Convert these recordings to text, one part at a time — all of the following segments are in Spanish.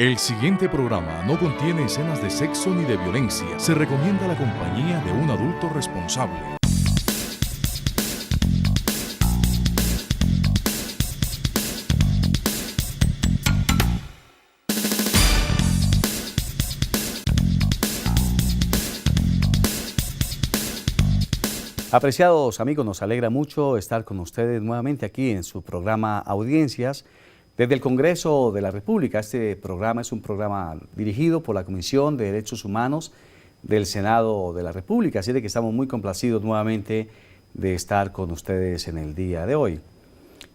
El siguiente programa no contiene escenas de sexo ni de violencia. Se recomienda la compañía de un adulto responsable. Apreciados amigos, nos alegra mucho estar con ustedes nuevamente aquí en su programa Audiencias desde el Congreso de la República. Este programa es un programa dirigido por la Comisión de Derechos Humanos del Senado de la República, así de que estamos muy complacidos nuevamente de estar con ustedes en el día de hoy.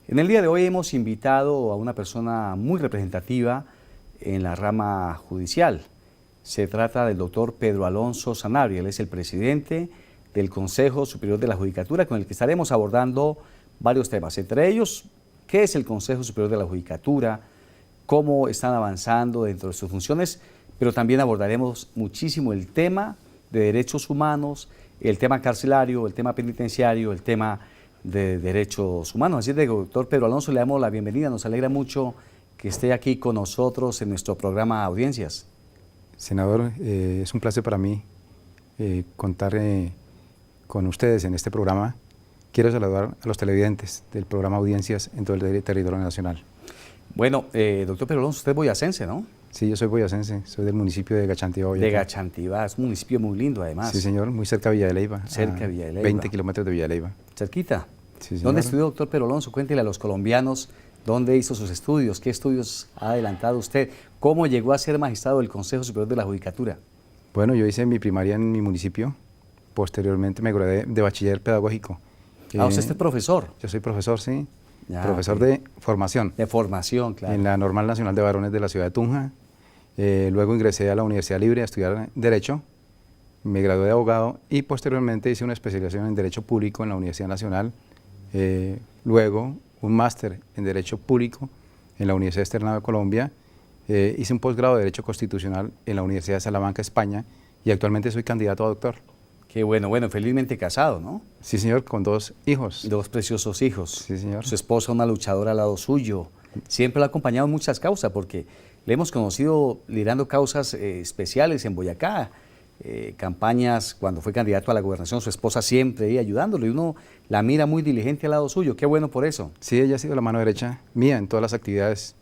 En el día de hoy hemos invitado a una persona muy representativa en la rama judicial. Se trata del doctor Pedro Alonso Sanabria. Él es el presidente del Consejo Superior de la Judicatura, con el que estaremos abordando varios temas, entre ellos, ¿qué es el Consejo Superior de la Judicatura?, cómo están avanzando dentro de sus funciones, pero también abordaremos muchísimo el tema de derechos humanos, el tema carcelario, el tema penitenciario, el tema de derechos humanos. Así que, doctor Pedro Alonso, le damos la bienvenida, nos alegra mucho que esté aquí con nosotros en nuestro programa Audiencias. Senador, es un placer para mí contar con ustedes en este programa. Quiero saludar a los televidentes del programa Audiencias en todo el territorio nacional. Bueno, doctor Pedro Alonso, usted es boyacense, ¿no? Sí, yo soy boyacense, soy del municipio de Gachantivá, Boyacá. De Gachantivá, es un municipio muy lindo además. Sí, señor, muy cerca de Villa de Leyva. Cerca de Villa de Leyva. 20 kilómetros de Villa de Leyva. Cerquita. Sí, señor. ¿Dónde estudió, doctor Pedro Alonso? Cuéntele a los colombianos dónde hizo sus estudios, qué estudios ha adelantado usted, cómo llegó a ser magistrado del Consejo Superior de la Judicatura. Bueno, yo hice mi primaria en mi municipio, posteriormente me gradué de bachiller pedagógico. ¿Usted es profesor? Yo soy profesor, sí. Ya, profesor okay. de formación. De formación, claro. En la Normal Nacional de Varones de la ciudad de Tunja. Luego ingresé a la Universidad Libre a estudiar Derecho. Me gradué de abogado y posteriormente hice una especialización en Derecho Público en la Universidad Nacional. Luego un máster en Derecho Público en la Universidad Externado de Colombia. Hice un posgrado de Derecho Constitucional en la Universidad de Salamanca, España, y actualmente soy candidato a doctor. Qué bueno, felizmente casado, ¿no? Sí, señor, con 2 hijos. 2 preciosos hijos. Sí, señor. Su esposa, una luchadora al lado suyo. Siempre lo ha acompañado en muchas causas, porque le hemos conocido liderando causas especiales en Boyacá, campañas cuando fue candidato a la gobernación, su esposa siempre ahí ayudándolo, y uno la mira muy diligente al lado suyo. Qué bueno por eso. Sí, ella ha sido la mano derecha mía en todas las actividades,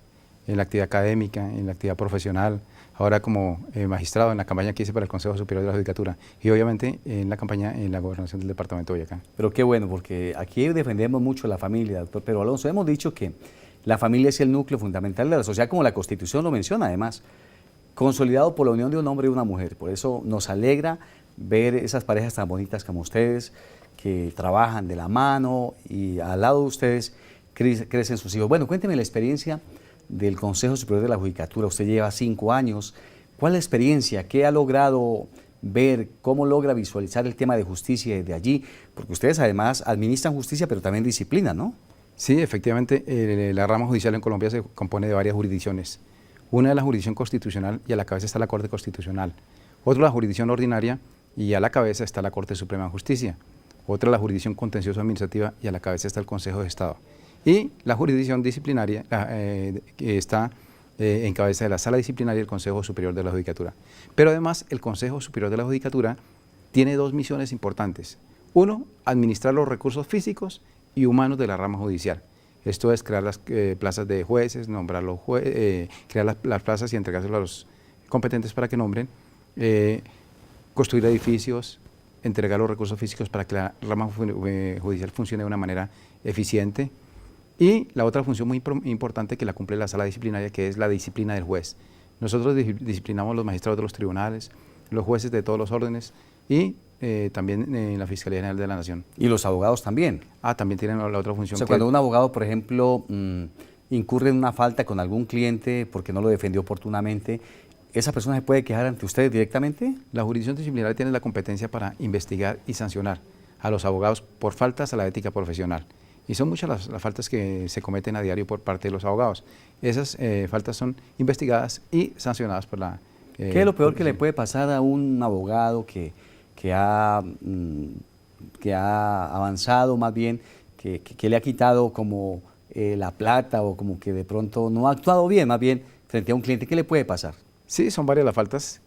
en la actividad académica, en la actividad profesional, ahora como magistrado en la campaña que hice para el Consejo Superior de la Judicatura y obviamente en la campaña en la gobernación del departamento de Boyacá. Pero qué bueno, porque aquí defendemos mucho la familia, doctor Pedro Alonso. Hemos dicho que la familia es el núcleo fundamental de la sociedad, como la Constitución lo menciona además, consolidado por la unión de un hombre y una mujer. Por eso nos alegra ver esas parejas tan bonitas como ustedes, que trabajan de la mano y al lado de ustedes crecen sus hijos. Bueno, cuénteme la experiencia del Consejo Superior de la Judicatura. Usted lleva 5 años. ¿Cuál es la experiencia? ¿Qué ha logrado ver? ¿Cómo logra visualizar el tema de justicia desde allí? Porque ustedes además administran justicia, pero también disciplina, ¿no? Sí, efectivamente, la rama judicial en Colombia se compone de varias jurisdicciones. Una es la jurisdicción constitucional y a la cabeza está la Corte Constitucional. Otra la jurisdicción ordinaria y a la cabeza está la Corte Suprema de Justicia. Otra la jurisdicción contencioso administrativa y a la cabeza está el Consejo de Estado. Y la jurisdicción disciplinaria que está en cabeza de la Sala Disciplinaria del Consejo Superior de la Judicatura. Pero además el Consejo Superior de la Judicatura tiene 2 misiones importantes. Uno, administrar los recursos físicos y humanos de la rama judicial. Esto es crear las plazas de jueces, nombrar los crear las plazas y entregárselas a los competentes para que nombren, construir edificios, entregar los recursos físicos para que la rama judicial funcione de una manera eficiente. Y la otra función muy importante que la cumple la sala disciplinaria, que es la disciplina del juez. Nosotros disciplinamos los magistrados de los tribunales, los jueces de todos los órdenes y también en la Fiscalía General de la Nación. ¿Y los abogados también? También tienen la otra función. O sea, cuando un abogado, por ejemplo, incurre en una falta con algún cliente porque no lo defendió oportunamente, ¿esa persona se puede quejar ante ustedes directamente? La jurisdicción disciplinaria tiene la competencia para investigar y sancionar a los abogados por faltas a la ética profesional. Y son muchas las faltas que se cometen a diario por parte de los abogados. Esas faltas son investigadas y sancionadas por la... ¿Qué es lo peor que le puede pasar a un abogado que ha avanzado más bien, que le ha quitado como la plata o como que de pronto no ha actuado bien, más bien frente a un cliente, ¿qué le puede pasar? Sí, son varias las faltas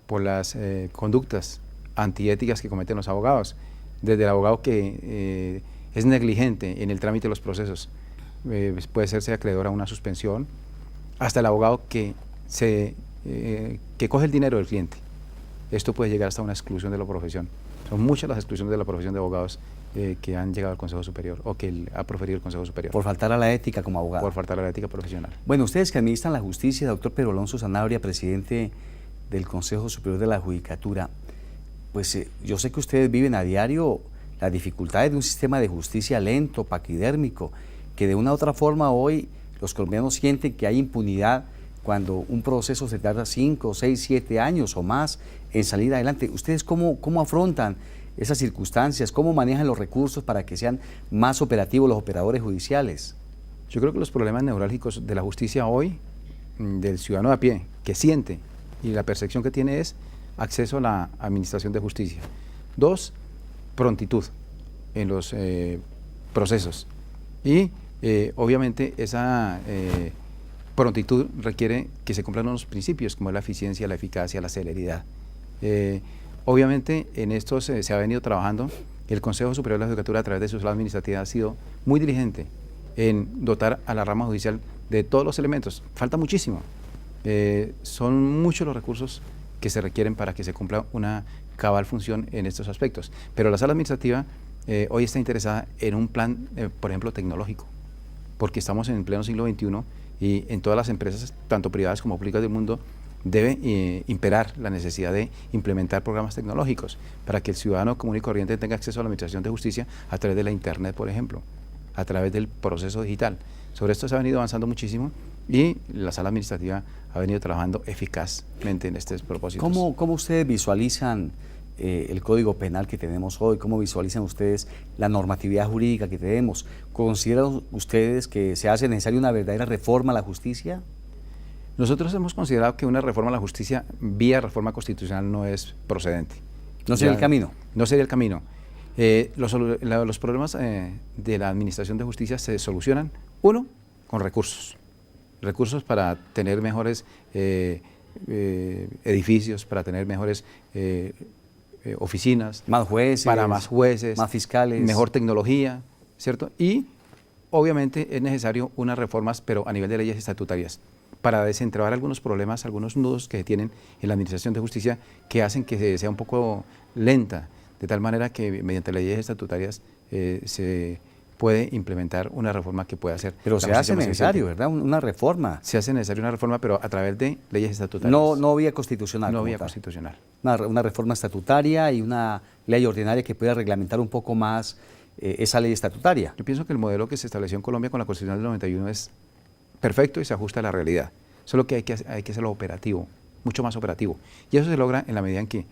por las conductas antiéticas que cometen los abogados. Desde el abogado que es negligente en el trámite de los procesos, puede serse acreedor a una suspensión, hasta el abogado que coge el dinero del cliente. Esto puede llegar hasta una exclusión de la profesión. Son muchas las exclusiones de la profesión de abogados que han llegado al Consejo Superior o que ha proferido el Consejo Superior. Por faltar a la ética como abogado. Por faltar a la ética profesional. Bueno, ustedes que administran la justicia, doctor Pedro Alonso Sanabria, presidente del Consejo Superior de la Judicatura, pues yo sé que ustedes viven a diario las dificultades de un sistema de justicia lento, paquidérmico, que de una u otra forma hoy los colombianos sienten que hay impunidad cuando un proceso se tarda 5, 6, 7 años o más en salir adelante. ¿Ustedes cómo afrontan esas circunstancias? ¿Cómo manejan los recursos para que sean más operativos los operadores judiciales? Yo creo que los problemas neurálgicos de la justicia hoy, del ciudadano de a pie, que siente y la percepción que tiene es acceso a la administración de justicia. 2, prontitud en los procesos. Y obviamente esa prontitud requiere que se cumplan unos principios como la eficiencia, la eficacia, la celeridad. Obviamente en esto se ha venido trabajando. El Consejo Superior de la Judicatura a través de su sala administrativa ha sido muy diligente en dotar a la rama judicial de todos los elementos. Falta muchísimo. Son muchos los recursos que se requieren para que se cumpla una cabal función en estos aspectos. Pero la sala administrativa hoy está interesada en un plan, por ejemplo, tecnológico, porque estamos en pleno siglo XXI y en todas las empresas, tanto privadas como públicas del mundo, debe imperar la necesidad de implementar programas tecnológicos para que el ciudadano común y corriente tenga acceso a la administración de justicia a través de la Internet, por ejemplo, a través del proceso digital. Sobre esto se ha venido avanzando muchísimo y la sala administrativa ha venido trabajando eficazmente en estos propósitos. ¿Cómo ustedes visualizan el Código Penal que tenemos hoy? ¿Cómo visualizan ustedes la normatividad jurídica que tenemos? ¿Consideran ustedes que se hace necesaria una verdadera reforma a la justicia? Nosotros hemos considerado que una reforma a la justicia vía reforma constitucional no es procedente. ¿No sería el camino? No sería el camino. Los problemas de la administración de justicia se solucionan, uno, con recursos. Recursos para tener mejores edificios, para tener mejores oficinas. Más jueces. Para más jueces. Más fiscales. Mejor tecnología, ¿cierto? Y obviamente es necesario unas reformas, pero a nivel de leyes estatutarias, para desentrabar algunos problemas, algunos nudos que tienen en la administración de justicia que hacen que sea un poco lenta, de tal manera que mediante leyes estatutarias se puede implementar una reforma que pueda ser. Pero se hace necesario, ¿verdad? Una reforma. Se hace necesaria una reforma, pero a través de leyes estatutarias. No vía constitucional. No vía constitucional. Una reforma estatutaria y una ley ordinaria que pueda reglamentar un poco más esa ley estatutaria. Yo pienso que el modelo que se estableció en Colombia con la Constitución del 91 es perfecto y se ajusta a la realidad. Solo que hay que hacerlo operativo, mucho más operativo. Y eso se logra en la medida en que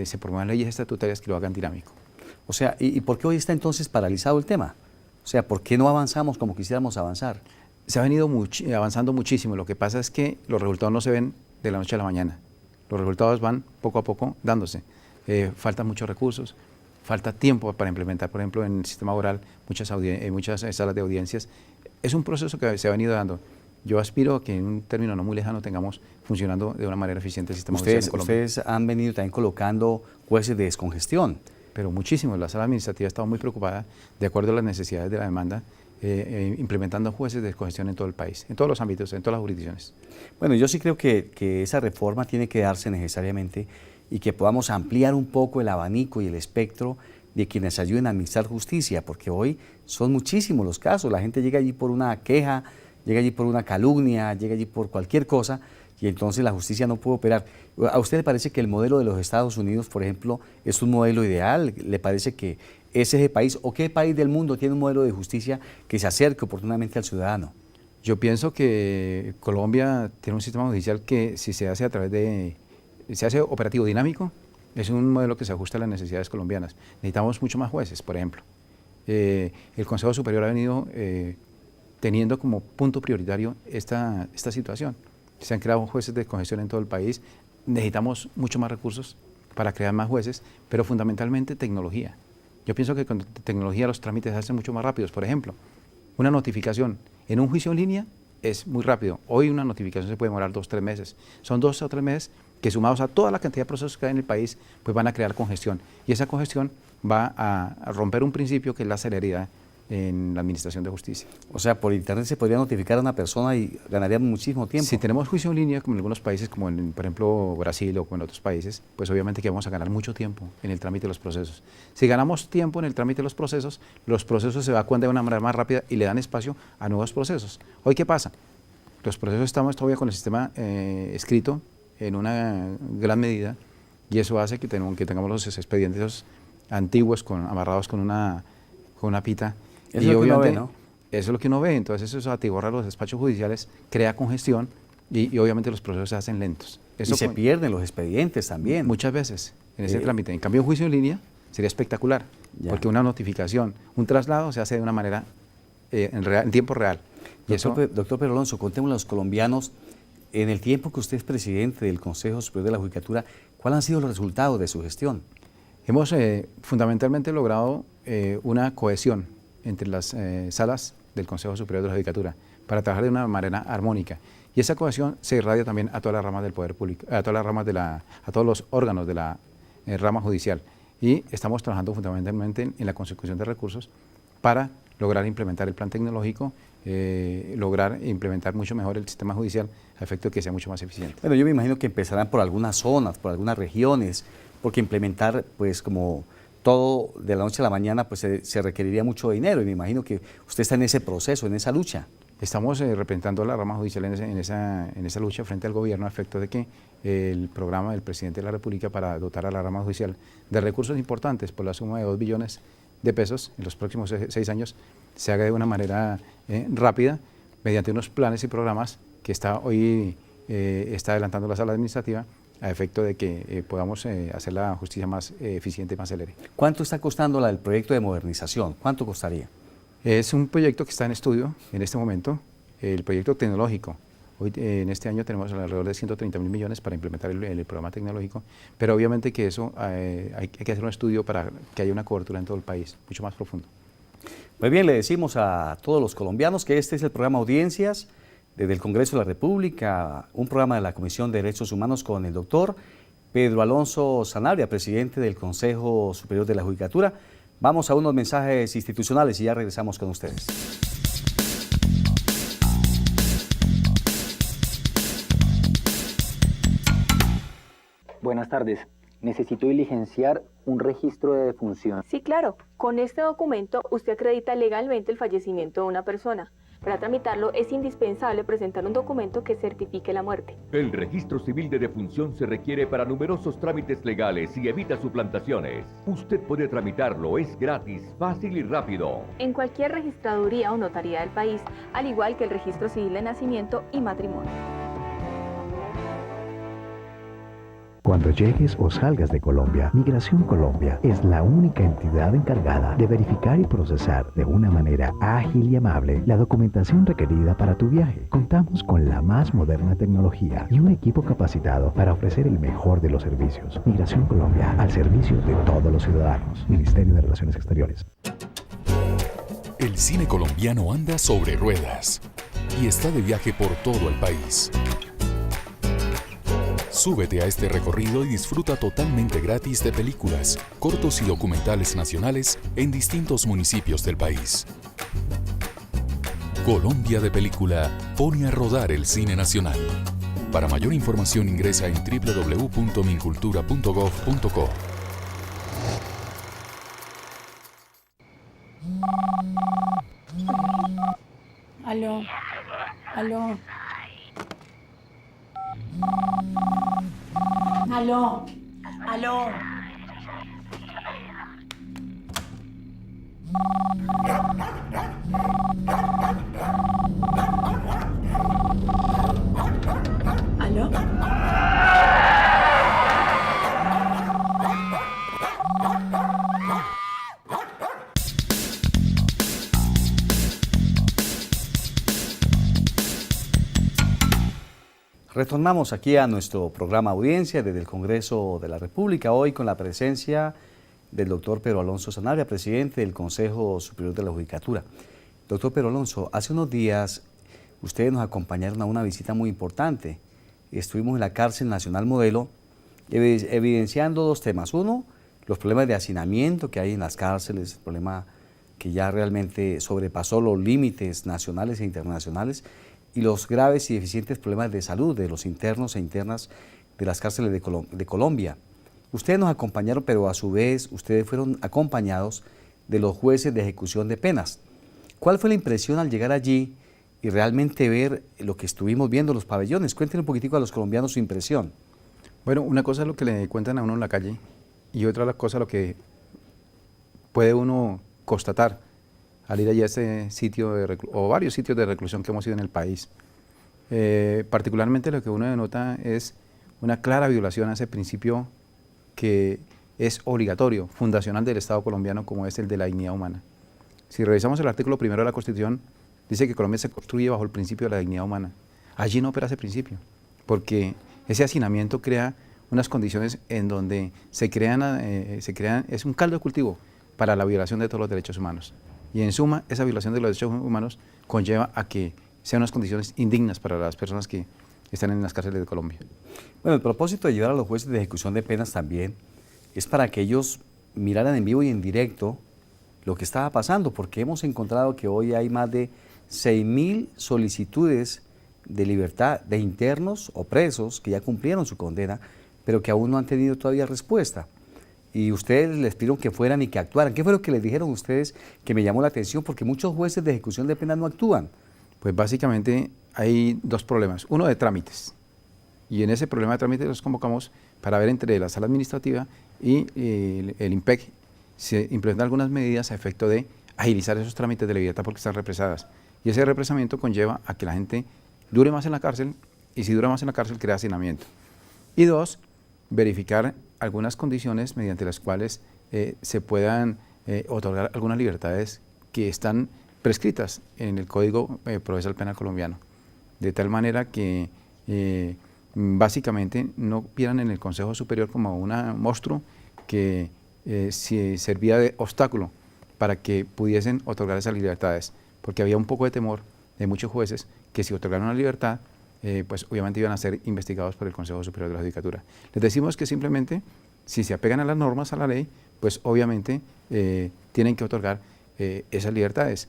se promuevan leyes estatutarias que lo hagan dinámico. O sea, ¿y por qué hoy está entonces paralizado el tema? O sea, ¿por qué no avanzamos como quisiéramos avanzar? Se ha venido avanzando muchísimo. Lo que pasa es que los resultados no se ven de la noche a la mañana. Los resultados van poco a poco dándose. Faltan muchos recursos, falta tiempo para implementar, por ejemplo, en el sistema oral muchas salas de audiencias. Es un proceso que se ha venido dando. Yo aspiro a que en un término no muy lejano tengamos funcionando de una manera eficiente el sistema judicial en Colombia. Ustedes han venido también colocando jueces de descongestión. Pero muchísimo. La sala administrativa ha estado muy preocupada, de acuerdo a las necesidades de la demanda, implementando jueces de descongestión en todo el país, en todos los ámbitos, en todas las jurisdicciones. Bueno, yo sí creo que esa reforma tiene que darse necesariamente y que podamos ampliar un poco el abanico y el espectro de quienes ayuden a administrar justicia, porque hoy son muchísimos los casos. La gente llega allí por una queja, llega allí por una calumnia, llega allí por cualquier cosa y entonces la justicia no puede operar. ¿A usted le parece que el modelo de los Estados Unidos, por ejemplo, es un modelo ideal? ¿Le parece que ese país o qué país del mundo tiene un modelo de justicia que se acerque oportunamente al ciudadano? Yo pienso que Colombia tiene un sistema judicial que si se hace se hace operativo dinámico, es un modelo que se ajusta a las necesidades colombianas. Necesitamos mucho más jueces, por ejemplo. El Consejo Superior ha venido teniendo como punto prioritario esta situación. Se han creado jueces de descongestión en todo el país. Necesitamos mucho más recursos para crear más jueces, pero fundamentalmente tecnología. Yo pienso que con tecnología los trámites se hacen mucho más rápidos. Por ejemplo, una notificación en un juicio en línea es muy rápido. Hoy una notificación se puede demorar 2 o 3 meses. Son 2 o 3 meses que sumados a toda la cantidad de procesos que hay en el país, pues van a crear congestión. Y esa congestión va a romper un principio que es la celeridad en la administración de justicia. O sea, por internet se podría notificar a una persona y ganaríamos muchísimo tiempo. Si tenemos juicio en línea, como en algunos países, como por ejemplo Brasil o como en otros países, pues obviamente que vamos a ganar mucho tiempo en el trámite de los procesos. Si ganamos tiempo en el trámite de los procesos se evalúan de una manera más rápida y le dan espacio a nuevos procesos. Hoy, ¿qué pasa? Los procesos estamos todavía con el sistema escrito en una gran medida y eso hace que tengamos los expedientes antiguos amarrados con una pita. Eso es lo que uno ve, ¿no? Eso es lo que uno ve, entonces eso atiborra los despachos judiciales, crea congestión y obviamente los procesos se hacen lentos. Eso y se pierden los expedientes también. Muchas veces en ese trámite. En cambio, un juicio en línea sería espectacular, porque una notificación, un traslado se hace de una manera en tiempo real. Doctor Pedro Alonso, contémosle a los colombianos, en el tiempo que usted es presidente del Consejo Superior de la Judicatura, ¿cuáles han sido los resultados de su gestión? Hemos fundamentalmente logrado una cohesión entre las salas del Consejo Superior de la Judicatura para trabajar de una manera armónica. Y esa cohesión se irradia también a todas las ramas del poder público, a todas las ramas a todos los órganos de la rama judicial. Y estamos trabajando fundamentalmente en la consecución de recursos para lograr implementar el plan tecnológico, lograr implementar mucho mejor el sistema judicial a efecto de que sea mucho más eficiente. Bueno, yo me imagino que empezarán por algunas zonas, por algunas regiones, porque implementar, pues como todo de la noche a la mañana, pues se requeriría mucho dinero y me imagino que usted está en ese proceso, en esa lucha. Estamos representando a la rama judicial en esa lucha frente al gobierno a efecto de que el programa del presidente de la República para dotar a la rama judicial de recursos importantes por la suma de 2 billones de pesos en los próximos 6 años se haga de una manera rápida mediante unos planes y programas que hoy está adelantando la sala administrativa a efecto de que podamos hacer la justicia más eficiente y más célere. ¿Cuánto está costando el proyecto de modernización? ¿Cuánto costaría? Es un proyecto que está en estudio en este momento, el proyecto tecnológico. Hoy en este año tenemos alrededor de 130.000 millones para implementar el programa tecnológico, pero obviamente que eso hay que hacer un estudio para que haya una cobertura en todo el país, mucho más profundo. Muy bien, le decimos a todos los colombianos que este es el programa Audiencias desde el Congreso de la República, un programa de la Comisión de Derechos Humanos con el doctor Pedro Alonso Sanabria, presidente del Consejo Superior de la Judicatura. Vamos a unos mensajes institucionales y ya regresamos con ustedes. Buenas tardes. Necesito diligenciar un registro de defunción. Sí, claro. Con este documento usted acredita legalmente el fallecimiento de una persona. Para tramitarlo es indispensable presentar un documento que certifique la muerte. El registro civil de defunción se requiere para numerosos trámites legales y evita suplantaciones. Usted puede tramitarlo, es gratis, fácil y rápido. En cualquier registraduría o notaría del país, al igual que el registro civil de nacimiento y matrimonio. Cuando llegues o salgas de Colombia, Migración Colombia es la única entidad encargada de verificar y procesar de una manera ágil y amable la documentación requerida para tu viaje. Contamos con la más moderna tecnología y un equipo capacitado para ofrecer el mejor de los servicios. Migración Colombia, al servicio de todos los ciudadanos. Ministerio de Relaciones Exteriores. El cine colombiano anda sobre ruedas y está de viaje por todo el país. Súbete a este recorrido y disfruta totalmente gratis de películas, cortos y documentales nacionales en distintos municipios del país. Colombia de Película pone a rodar el cine nacional. Para mayor información ingresa en www.mincultura.gov.co. Aló, aló. Aló, aló. ¿Aló? Retornamos aquí a nuestro programa Audiencia desde el Congreso de la República, hoy con la presencia del doctor Pedro Alonso Sanabria, presidente del Consejo Superior de la Judicatura. Doctor Pedro Alonso, hace unos días ustedes nos acompañaron a una visita muy importante. Estuvimos en la cárcel Nacional Modelo evidenciando dos temas. Uno, los problemas de hacinamiento que hay en las cárceles, el problema que ya realmente sobrepasó los límites nacionales e internacionales, y los graves y deficientes problemas de salud de los internos e internas de las cárceles de Colombia. Ustedes nos acompañaron, pero a su vez ustedes fueron acompañados de los jueces de ejecución de penas. ¿Cuál fue la impresión al llegar allí y realmente ver lo que estuvimos viendo, los pabellones? Cuéntenle un poquitico a los colombianos su impresión. Bueno, una cosa es lo que le cuentan a uno en la calle y otra cosa lo que puede uno constatar al ir allá a ese sitio o varios sitios de reclusión que hemos ido en el país. Particularmente lo que uno denota es una clara violación a ese principio que es obligatorio, fundacional del Estado colombiano, como es el de la dignidad humana. Si revisamos el artículo 1 de la Constitución, dice que Colombia se construye bajo el principio de la dignidad humana. Allí no opera ese principio, porque ese hacinamiento crea unas condiciones en donde se crean, es un caldo de cultivo para la violación de todos los derechos humanos. Y en suma, esa violación de los derechos humanos conlleva a que sean unas condiciones indignas para las personas que están en las cárceles de Colombia. Bueno, el propósito de llevar a los jueces de ejecución de penas también es para que ellos miraran en vivo y en directo lo que estaba pasando, porque hemos encontrado que hoy hay más de 6.000 solicitudes de libertad de internos o presos que ya cumplieron su condena, pero que aún no han tenido todavía respuesta. Y ustedes les pidieron que fueran y que actuaran. ¿Qué fue lo que les dijeron ustedes que me llamó la atención? Porque muchos jueces de ejecución de penas no actúan. Pues básicamente hay dos problemas. Uno de trámites. Y en ese problema de trámites los convocamos para ver entre la sala administrativa y el IMPEC se implementan algunas medidas a efecto de agilizar esos trámites de libertad porque están represadas. Y ese represamiento conlleva a que la gente dure más en la cárcel y si dura más en la cárcel crea hacinamiento. Y dos, verificar algunas condiciones mediante las cuales se puedan otorgar algunas libertades que están prescritas en el Código Procesal Penal colombiano, de tal manera que básicamente no vieran en el Consejo Superior como un monstruo que servía de obstáculo para que pudiesen otorgar esas libertades, porque había un poco de temor de muchos jueces que si otorgaron la libertad, pues obviamente iban a ser investigados por el Consejo Superior de la Judicatura. Les decimos que simplemente, si se apegan a las normas, a la ley, pues obviamente tienen que otorgar esas libertades.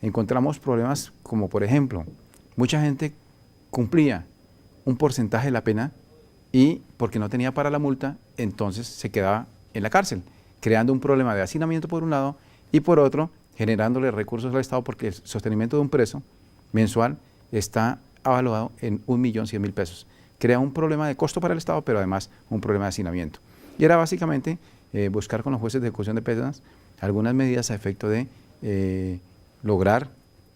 Encontramos problemas como, por ejemplo, mucha gente cumplía un porcentaje de la pena y porque no tenía para la multa, entonces se quedaba en la cárcel, creando un problema de hacinamiento por un lado y por otro, generándole recursos al Estado porque el sostenimiento de un preso mensual está avaluado en 1.100.000 pesos. Crea un problema de costo para el Estado, pero además un problema de hacinamiento. Y era básicamente buscar con los jueces de ejecución de penas algunas medidas a efecto de lograr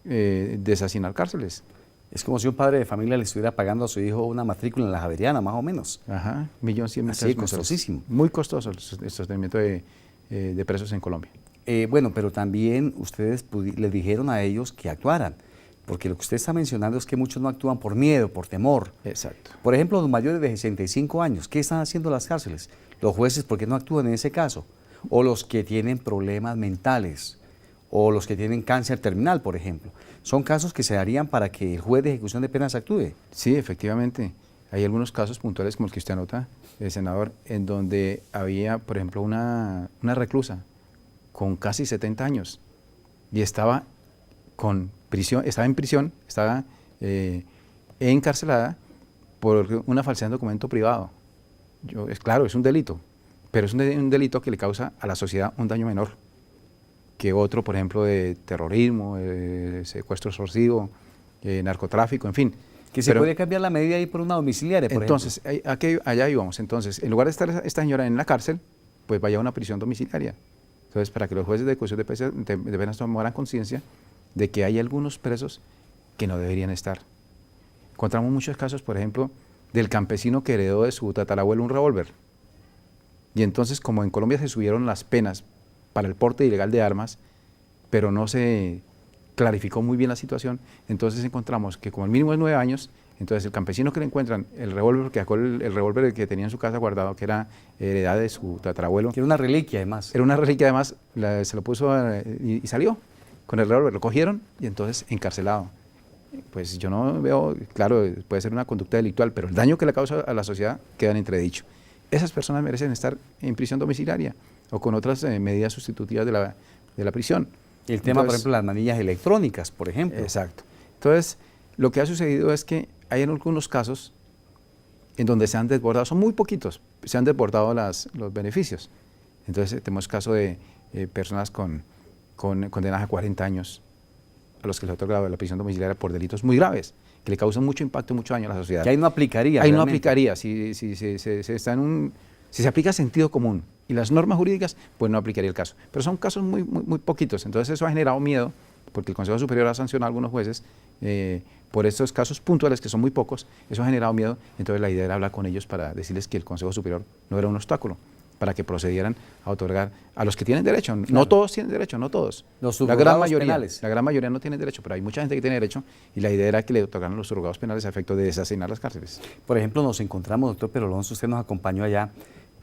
deshacinar cárceles. Es como si un padre de familia le estuviera pagando a su hijo una matrícula en la Javeriana, más o menos. Ajá, 1.100.000 pesos. Así, costosísimo. Muy costoso el sostenimiento de presos en Colombia. Bueno, pero también ustedes les dijeron a ellos que actuaran, porque lo que usted está mencionando es que muchos no actúan por miedo, por temor. Exacto. Por ejemplo, los mayores de 65 años, ¿qué están haciendo las cárceles? Los jueces, ¿por qué no actúan en ese caso? O los que tienen problemas mentales, o los que tienen cáncer terminal, por ejemplo. Son casos que se darían para que el juez de ejecución de penas actúe. Sí, efectivamente. Hay algunos casos puntuales, como el que usted anota, senador, en donde había, por ejemplo, una reclusa con casi 70 años y estaba en prisión, estaba encarcelada por una falsedad de documento privado. Claro, es un delito, pero es un delito que le causa a la sociedad un daño menor que otro, por ejemplo, de terrorismo, secuestro extorsivo, narcotráfico, en fin. Que se puede cambiar la medida ahí por una domiciliaria, por entonces, allá íbamos. Entonces, en lugar de estar esta señora en la cárcel, pues vaya a una prisión domiciliaria. Entonces, para que los jueces de ejecución de penas tomaran conciencia de que hay algunos presos que no deberían estar. Encontramos muchos casos, por ejemplo, del campesino que heredó de su tatarabuelo un revólver. Y entonces, como en Colombia se subieron las penas para el porte ilegal de armas, pero no se clarificó muy bien la situación, entonces encontramos que como el mínimo es 9 años, entonces el campesino que le encuentran el revólver, que sacó el revólver que tenía en su casa guardado, que era heredad de su tatarabuelo. Que era una reliquia además. Era una reliquia además, se lo puso y salió con el revólver, lo cogieron y entonces encarcelado. pues yo no veo, claro, puede ser una conducta delictual, pero el daño que le causa a la sociedad queda en entredicho. Esas personas merecen estar en prisión domiciliaria o con otras medidas sustitutivas de la prisión. El tema, por ejemplo, las manillas electrónicas, por ejemplo. Exacto. Entonces, lo que ha sucedido es que hay en algunos casos en donde se han desbordado, son muy poquitos, se han desbordado los beneficios. Entonces, tenemos caso de personas con condenas a 40 años, a los que les ha otorgado la prisión domiciliaria por delitos muy graves, que le causan mucho impacto y mucho daño a la sociedad. Que ahí no aplicaría. Ahí realmente. no aplicaría. Si se aplica sentido común y las normas jurídicas, pues no aplicaría el caso. Pero son casos muy poquitos. Entonces eso ha generado miedo, porque el Consejo Superior ha sancionado a algunos jueces por estos casos puntuales, que son muy pocos. Eso ha generado miedo. Entonces la idea era hablar con ellos para decirles que el Consejo Superior no era un obstáculo, para que procedieran a otorgar a los que tienen derecho. Claro. No todos tienen derecho, no todos. Los la gran mayoría no tienen derecho, pero hay mucha gente que tiene derecho y la idea era que le otorgaran los surrogados penales a efecto de deshacinar las cárceles. Por ejemplo, nos encontramos, doctor Pedro Alonso, usted nos acompañó allá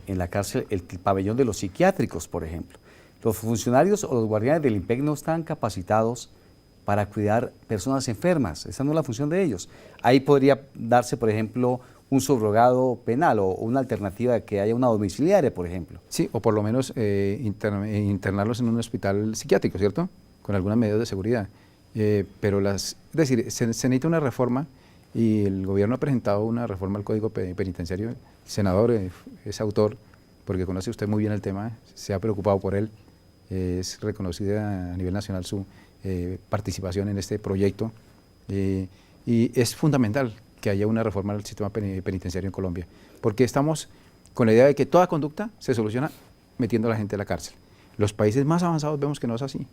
en la cárcel, el pabellón de los psiquiátricos, por ejemplo. Los funcionarios o los guardianes del IMPEC no están capacitados para cuidar personas enfermas. Esa no es la función de ellos. Ahí podría darse, por ejemplo, un subrogado penal o una alternativa de que haya una domiciliaria, por ejemplo. Sí, o por lo menos internarlos en un hospital psiquiátrico, ¿cierto? Con algunas medidas de seguridad. Pero es decir, se necesita una reforma y el gobierno ha presentado una reforma al Código Penitenciario. El senador es autor, porque conoce usted muy bien el tema, se ha preocupado por él, es reconocida a nivel nacional su participación en este proyecto y es fundamental que haya una reforma del sistema penitenciario en Colombia, porque estamos con la idea de que toda conducta se soluciona metiendo a la gente a la cárcel. Los países más avanzados vemos que no es así.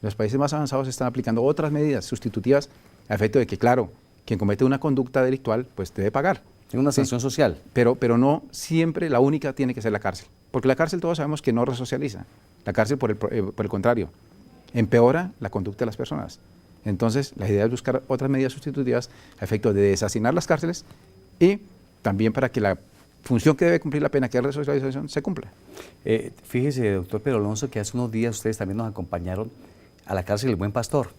Los países más avanzados están aplicando otras medidas sustitutivas a efecto de que, claro, quien comete una conducta delictual, pues debe pagar. Tiene una sanción social. Pero no siempre la única tiene que ser la cárcel, porque la cárcel todos sabemos que no resocializa. La cárcel, por el contrario, empeora la conducta de las personas. Entonces, la idea es buscar otras medidas sustitutivas a efecto de deshacinar las cárceles y también para que la función que debe cumplir la pena, que es la resocialización, se cumpla. Fíjese, doctor Pedro Alonso, que hace unos días ustedes también nos acompañaron a la cárcel del Buen Pastor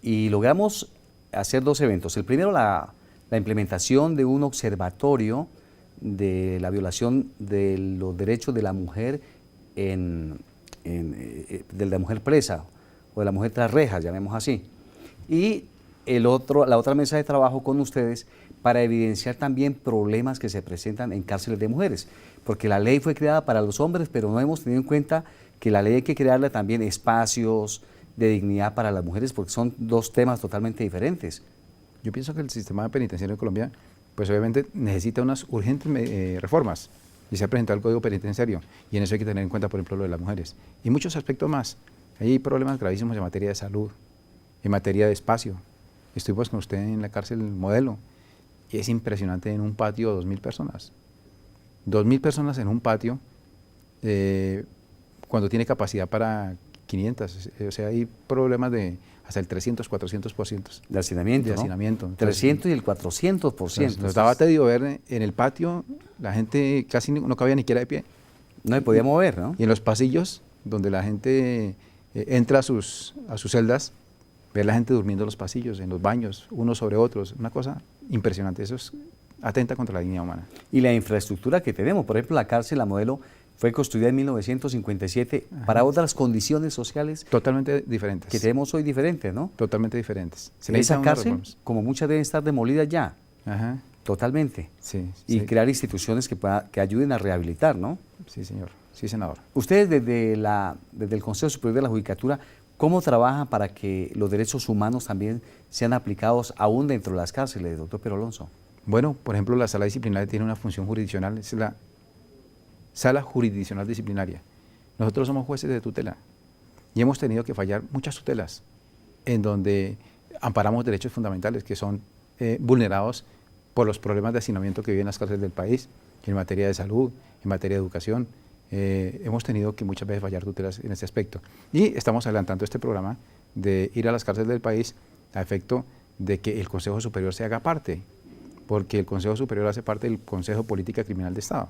y logramos hacer dos eventos. El primero, la implementación de un observatorio de la violación de los derechos de la mujer de la mujer presa o de la mujer tras rejas, llamemos así. Y la otra mesa de trabajo con ustedes para evidenciar también problemas que se presentan en cárceles de mujeres, porque la ley fue creada para los hombres, pero no hemos tenido en cuenta que la ley hay que crearle también espacios de dignidad para las mujeres, porque son dos temas totalmente diferentes. Yo pienso que el sistema penitenciario de Colombia, pues obviamente necesita unas urgentes reformas, y se ha presentado el Código Penitenciario, y en eso hay que tener en cuenta, por ejemplo, lo de las mujeres, y muchos aspectos más. Hay problemas gravísimos en materia de salud, en materia de espacio. Estuvimos con usted en la cárcel Modelo, y es impresionante, en un patio 2.000 personas. 2.000 personas en un patio, cuando tiene capacidad para 500, o sea, hay problemas de hasta el 300, 400%. De hacinamiento, de ¿no? hacinamiento. Entonces, 300 y el 400%. Nos daba tedio ver en el patio, la gente casi no cabía ni siquiera de pie. No se podía mover, ¿no? Y en los pasillos, donde la gente entra a sus celdas, ver la gente durmiendo en los pasillos, en los baños, unos sobre otros, una cosa impresionante. Eso es atenta contra la dignidad humana. Y la infraestructura que tenemos, por ejemplo, la cárcel La Modelo fue construida en 1957 para otras condiciones sociales totalmente diferentes. Que tenemos hoy diferentes, ¿no? Totalmente diferentes. Esa cárcel, como muchas deben estar demolidas ya. Ajá. Totalmente. Sí, y sí. crear instituciones que ayuden a rehabilitar, ¿no? Sí, señor. Sí, senador. Ustedes desde el Consejo Superior de la Judicatura, ¿cómo trabajan para que los derechos humanos también sean aplicados aún dentro de las cárceles, doctor Pedro Alonso? Bueno, por ejemplo, la sala disciplinaria tiene una función jurisdiccional, es la Sala Jurisdiccional Disciplinaria. Nosotros somos jueces de tutela y hemos tenido que fallar muchas tutelas en donde amparamos derechos fundamentales que son vulnerados por los problemas de hacinamiento que viven las cárceles del país, en materia de salud, en materia de educación. Hemos tenido que muchas veces fallar tutelas en este aspecto. Y estamos adelantando este programa de ir a las cárceles del país a efecto de que el Consejo Superior se haga parte, porque el Consejo Superior hace parte del Consejo Política Criminal de Estado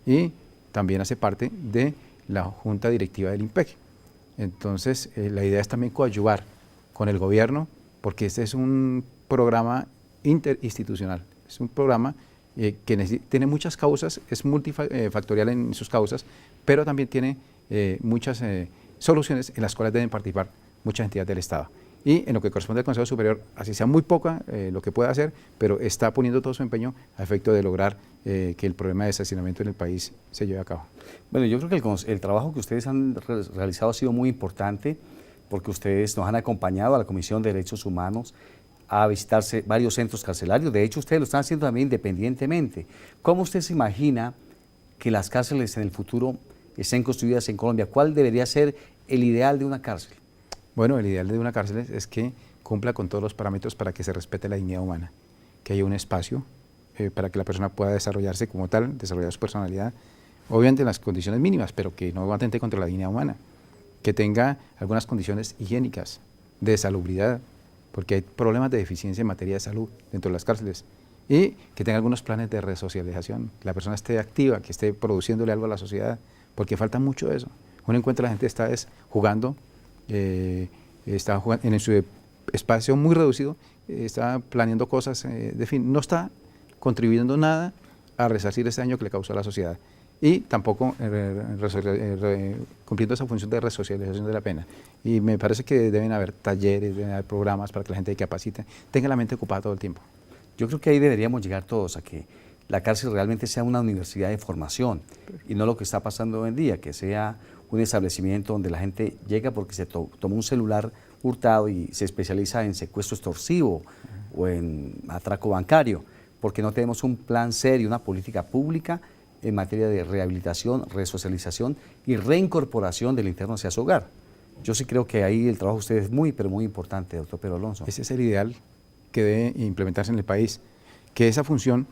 y también hace parte de la Junta Directiva del IMPEC. Entonces, la idea es también coadyuvar con el gobierno porque este es un programa interinstitucional, es un programa que tiene muchas causas, es multifactorial en sus causas, pero también tiene muchas soluciones en las cuales deben participar muchas entidades del Estado. Y en lo que corresponde al Consejo Superior, así sea muy poca lo que pueda hacer, pero está poniendo todo su empeño a efecto de lograr que el problema de deshacinamiento en el país se lleve a cabo. Bueno, yo creo que el trabajo que ustedes han realizado ha sido muy importante, porque ustedes nos han acompañado a la Comisión de Derechos Humanos a visitarse varios centros carcelarios. De hecho, ustedes lo están haciendo también independientemente. ¿Cómo usted se imagina que las cárceles en el futuro estén construidas en Colombia? ¿Cuál debería ser el ideal de una cárcel? Bueno, el ideal de una cárcel es que cumpla con todos los parámetros para que se respete la dignidad humana, que haya un espacio para que la persona pueda desarrollarse como tal, desarrollar su personalidad, obviamente en las condiciones mínimas, pero que no atente contra la dignidad humana, que tenga algunas condiciones higiénicas, de salubridad, porque hay problemas de deficiencia en materia de salud dentro de las cárceles, y que tenga algunos planes de resocialización, que la persona esté activa, que esté produciéndole algo a la sociedad, porque falta mucho de eso. Uno encuentra a la gente está jugando, está jugando en su espacio muy reducido, está planeando cosas, de fin, no está contribuyendo nada a resarcir ese daño que le causó a la sociedad y tampoco cumpliendo esa función de resocialización de la pena. Y me parece que deben haber talleres, deben haber programas para que la gente que capacite tenga la mente ocupada todo el tiempo. Yo creo que ahí deberíamos llegar todos a que la cárcel realmente sea una universidad de formación y no lo que está pasando hoy en día, que sea un establecimiento donde la gente llega porque se toma un celular hurtado y se especializa en secuestro extorsivo o en atraco bancario, porque no tenemos un plan serio, una política pública en materia de rehabilitación, resocialización y reincorporación del interno hacia su hogar. Yo sí creo que ahí el trabajo de ustedes es muy, pero muy importante, doctor Pedro Alonso. Ese es el ideal que debe implementarse en el país, que esa función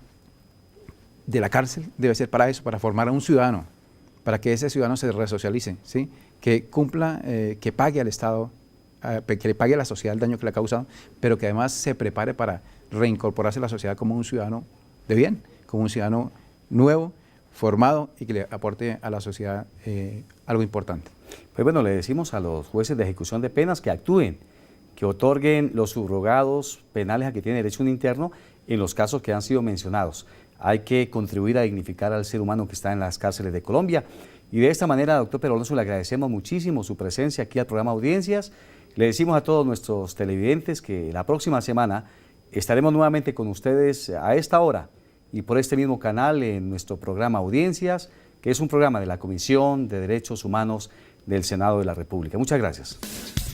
de la cárcel debe ser para eso, para formar a un ciudadano, para que ese ciudadano se resocialice, ¿sí? Que cumpla, que pague al Estado, que le pague a la sociedad el daño que le ha causado, pero que además se prepare para reincorporarse a la sociedad como un ciudadano de bien, como un ciudadano nuevo, formado y que le aporte a la sociedad algo importante. Pues bueno, le decimos a los jueces de ejecución de penas que actúen, que otorguen los subrogados penales a que tiene derecho un interno en los casos que han sido mencionados. Hay que contribuir a dignificar al ser humano que está en las cárceles de Colombia. Y de esta manera, doctor Pedro Alonso, le agradecemos muchísimo su presencia aquí al programa Audiencias. Le decimos a todos nuestros televidentes que la próxima semana estaremos nuevamente con ustedes a esta hora y por este mismo canal en nuestro programa Audiencias, que es un programa de la Comisión de Derechos Humanos del Senado de la República. Muchas gracias.